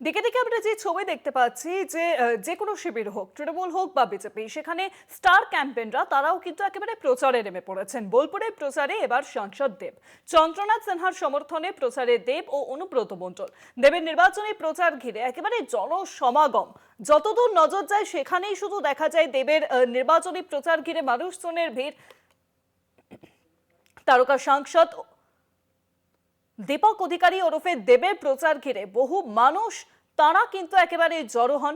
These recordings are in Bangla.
দিকে দিকে আমরা যে ছবি দেখতে পাচ্ছি যে কোনো শিবির হোক, তৃণমূল হোক বা বিজেপি, সেখানে স্টার ক্যাম্পেনরা তারাও কিন্তু একেবারে প্রচারে নেমে পড়েছেন। বোলপুরের প্রচারে এবার সাংসদ দেব, চন্দ্রনাথ সিনহার সমর্থনে প্রচারে দেব ও অনুব্রত মণ্ডল। দেবের নির্বাচনী প্রচার ঘিরে একেবারে জনসমাগম, যতদূর নজর যায় সেখানেই শুধু দেখা যায় দেবের নির্বাচনী প্রচার ঘিরে মানুষজনের ভিড়। তারকা সাংসদ দীপক অধিকারী ওরফে দেবের প্রচার ঘিরে বহু মানুষ তারা কিন্তু একেবারে জড়ো হন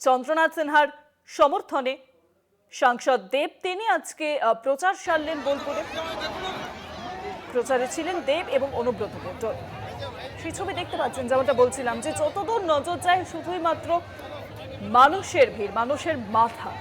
চন্দ্রনাথ সিনহার সমর্থনে। সাংসদ দেব তিনি আজকে প্রচার সারলেন বোলপুরে। প্রচারে ছিলেন দেব এবং অনুব্রত মণ্ডল। সেই ছবি দেখতে পাচ্ছেন, যেমনটা বলছিলাম যে যতদূর নজর যায় শুধুই মাত্র মানুষের ভিড়, মানুষের মাথা।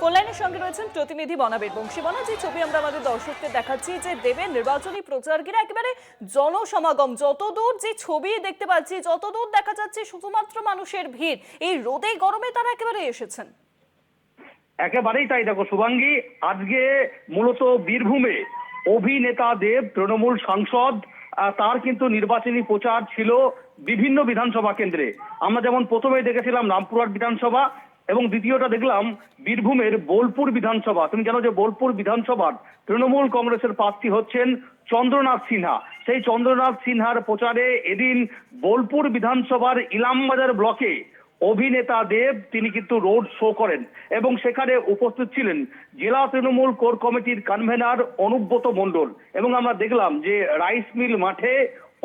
ফোনলাইনের সঙ্গে রয়েছেন প্রতিনিধি বনাবীর বংশী। বনা, যে ছবি আমরা আমাদের দর্শকদের দেখাচ্ছি যে দেবের নির্বাচনী প্রচার ঘিরে একেবারে জনসমাগম, যতদূর যে ছবি দেখতে পাচ্ছি যতদূর দেখা যাচ্ছে শুধুমাত্র মানুষের ভিড়। এই রোদে গরমে তারা একেবারে এসেছেন। একেবারেই তাই। দেখো শুভাঙ্গী, আজকে মূলত বীরভূমে অভিনেতা দেব তৃণমূল সাংসদ, তার কিন্তু নির্বাচনী প্রচার ছিল বিভিন্ন বিধানসভা কেন্দ্রে। আমরা যেমন প্রথমে দেখেছিলাম রামপুরহাট বিধানসভা এবং দ্বিতীয়টা দেখলাম বীরভূমের বোলপুর বিধানসভা। তুমি জানো যে বোলপুর বিধানসভার তৃণমূল কংগ্রেসের প্রার্থী হচ্ছেন চন্দ্রনাথ সিনহা। সেই চন্দ্রনাথ সিনহার প্রচারে এদিন বোলপুর বিধানসভার ইলামবাজার ব্লকে অভিনেতা দেব তিনি কিন্তু রোড শো করেন এবং সেখানে উপস্থিত ছিলেন জেলা তৃণমূল কোর কমিটির কনভেনার অনুব্রত মণ্ডল। এবং আমরা দেখলাম যে রাইস মিল মাঠে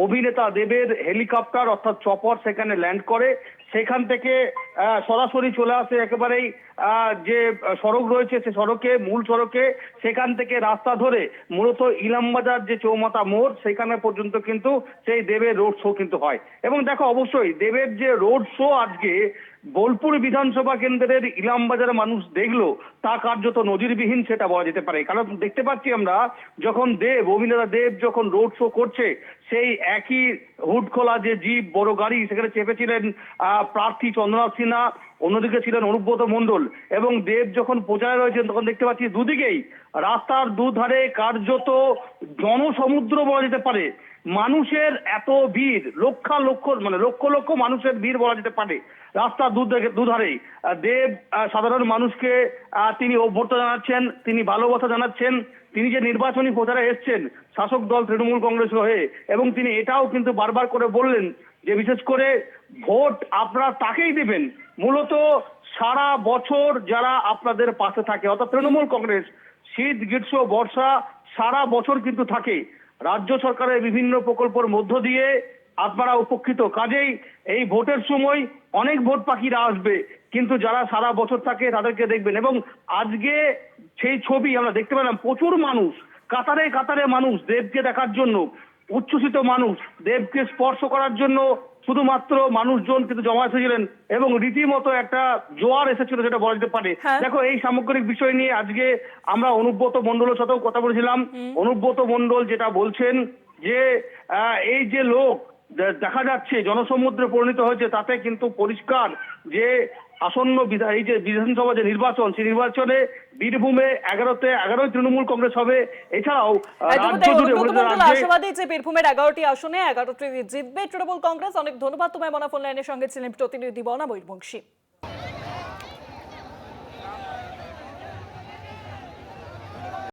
অভিনেতা দেবের হেলিকপ্টার অর্থাৎ চপার সেখানে ল্যান্ড করে। সেখান থেকে সরাসরি চলে আসে একেবারেই যে সড়ক রয়েছে সে সড়কে, মূল সড়কে। সেখান থেকে রাস্তা ধরে মূলত ইলামবাজার যে চৌমাথা মোড় সেখানে পর্যন্ত কিন্তু সেই দেবের রোড শো কিন্তু হয়। এবং দেখো অবশ্যই দেবের যে রোড শো আজকে বোলপুর বিধানসভা কেন্দ্রের ইলামবাজার মানুষ দেখলো তা কার্যত নজিরবিহীন সেটা বলা যেতে পারে। কারণ দেখতে পাচ্ছি আমরা যখন অভিনেতা দেব যখন রোড শো করছে সেই একই হুড খোলা যে জিপ বড় গাড়ি সেখানে চেপেছিলেন প্রার্থী চন্দ্রনাথ সিনহা, অন্যদিকে ছিলেন অনুব্রত মণ্ডল। এবং দেব যখন প্রচারে রয়েছেন তখন দেখতে পাচ্ছি দুদিকেই রাস্তার দুধারে কার্যত জনসমুদ্র বলা যেতে পারে। মানুষের এত ভিড়, লক্ষ লক্ষ মানুষের ভিড় বলা যেতে পারে রাস্তার দুধারে। দেব সাধারণ মানুষকে তিনি অভ্যর্থনা জানাচ্ছেন, তিনি ভালোবাসা জানাচ্ছেন। তিনি যে নির্বাচনী প্রচারে এসছেন শাসক দল তৃণমূল কংগ্রেস হয়ে, এবং তিনি এটাও কিন্তু বারবার করে বললেন যে বিশেষ করে ভোট আপনারা তাকেই দেবেন মূলত সারা বছর যারা আপনাদের পাশে থাকে, অর্থাৎ তৃণমূল কংগ্রেস শীত গ্রীষ্ম বর্ষা সারা বছর কিন্তু থাকে রাজ্য সরকারের বিভিন্ন প্রকল্পের মধ্য দিয়ে আপনারা উপকৃত। কাজেই এই ভোটের সময় অনেক ভোট পাখিরা আসবে, কিন্তু যারা সারা বছর থাকে তাদেরকে দেখবেন। এবং আজকে সেই ছবি আমরা দেখতে পেলাম, প্রচুর মানুষ কাতারে কাতারে মানুষ দেবকে দেখার জন্য, উচ্ছ্বসিত মানুষ দেবকে স্পর্শ করার জন্য শুধুমাত্র মানুষজন কিন্তু জমা এসেছিলেন এবং রীতিমতো একটা জোয়ার এসেছিল সেটা বলা যেতে পারে। দেখো এই সামগ্রিক বিষয় নিয়ে আজকে আমরা অনুব্রত মণ্ডলের সাথেও কথা বলেছিলাম। অনুব্রত মণ্ডল যেটা বলছেন যে এই যে লোক দেখা যাচ্ছে জনসমুদ্রে পরিণত হয়েছে তাতে কিন্তু পরিষ্কার যে আসন্ন এই যে বিধানসভা যে নির্বাচন সেই নির্বাচনে বীরভূমে 11 তৃণমূল কংগ্রেস হবে। এছাড়াও রাজ্য জুড়ে আশাবাদী যে বীরভূমের 11টি আসনে 11টি জিতবে তৃণমূল কংগ্রেস। অনেক ধন্যবাদ তোমায় বনা। ফোন লাইনের সঙ্গে ছিলেন প্রতিনিধি বনাবীর বংশী।